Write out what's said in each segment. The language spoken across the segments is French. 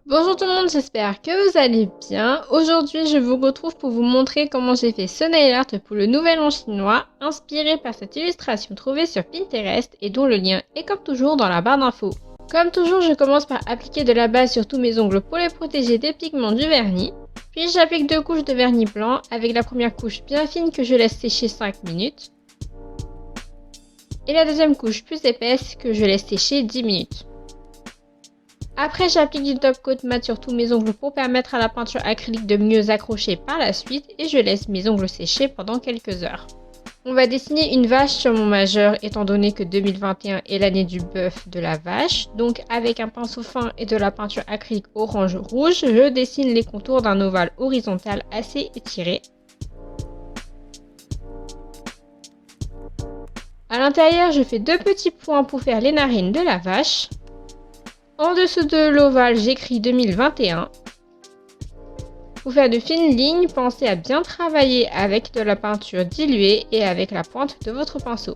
Bonjour tout le monde, j'espère que vous allez bien. Aujourd'hui, je vous retrouve pour vous montrer comment j'ai fait ce nail art pour le nouvel an chinois, inspiré par cette illustration trouvée sur Pinterest et dont le lien est comme toujours dans la barre d'infos. Comme toujours, je commence par appliquer de la base sur tous mes ongles pour les protéger des pigments du vernis. Puis j'applique 2 couches de vernis blanc avec la première couche bien fine que je laisse sécher 5 minutes. Et la deuxième couche plus épaisse que je laisse sécher 10 minutes. Après, j'applique du top coat mat sur tous mes ongles pour permettre à la peinture acrylique de mieux accrocher par la suite et je laisse mes ongles sécher pendant quelques heures. On va dessiner une vache sur mon majeur étant donné que 2021 est l'année du bœuf de la vache. Donc avec un pinceau fin et de la peinture acrylique orange-rouge, je dessine les contours d'un ovale horizontal assez étiré. À l'intérieur, je fais 2 petits points pour faire les narines de la vache. En dessous de l'ovale, j'écris 2021. Pour faire de fines lignes, pensez à bien travailler avec de la peinture diluée et avec la pointe de votre pinceau.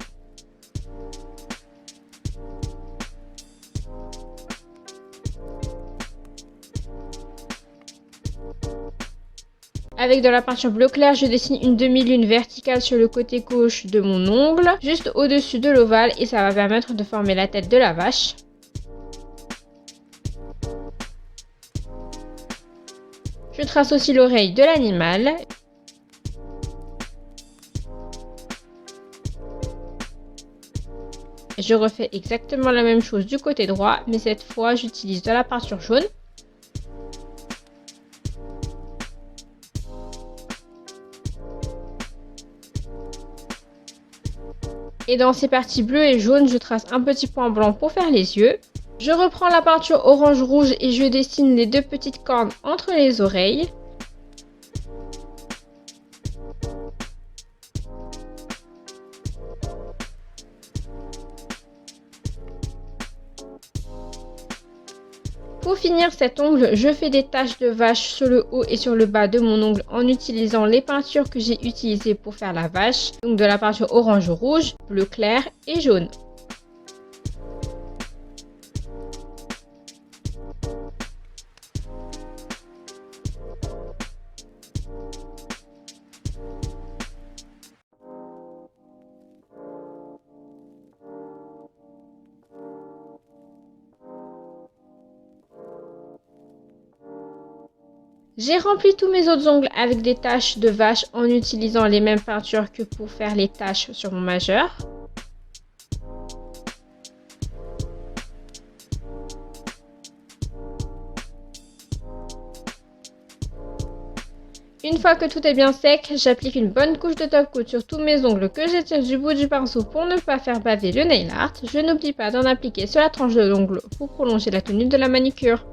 Avec de la peinture bleu clair, je dessine une demi-lune verticale sur le côté gauche de mon ongle, juste au-dessus de l'ovale et ça va permettre de former la tête de la vache. Je trace aussi l'oreille de l'animal. Je refais exactement la même chose du côté droit, mais cette fois j'utilise de la peinture jaune. Et dans ces parties bleues et jaunes, je trace un petit point blanc pour faire les yeux. Je reprends la peinture orange-rouge et je dessine les 2 petites cornes entre les oreilles. Pour finir cet ongle, je fais des taches de vache sur le haut et sur le bas de mon ongle en utilisant les peintures que j'ai utilisées pour faire la vache. Donc de la peinture orange-rouge, bleu clair et jaune. J'ai rempli tous mes autres ongles avec des taches de vache en utilisant les mêmes peintures que pour faire les taches sur mon majeur. Une fois que tout est bien sec, j'applique une bonne couche de top coat sur tous mes ongles que j'étire du bout du pinceau pour ne pas faire baver le nail art. Je n'oublie pas d'en appliquer sur la tranche de l'ongle pour prolonger la tenue de la manucure.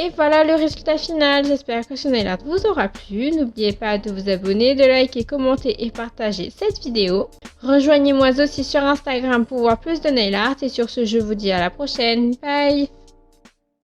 Et voilà le résultat final, j'espère que ce nail art vous aura plu. N'oubliez pas de vous abonner, de liker, commenter et partager cette vidéo. Rejoignez-moi aussi sur Instagram pour voir plus de nail art et sur ce je vous dis à la prochaine, bye.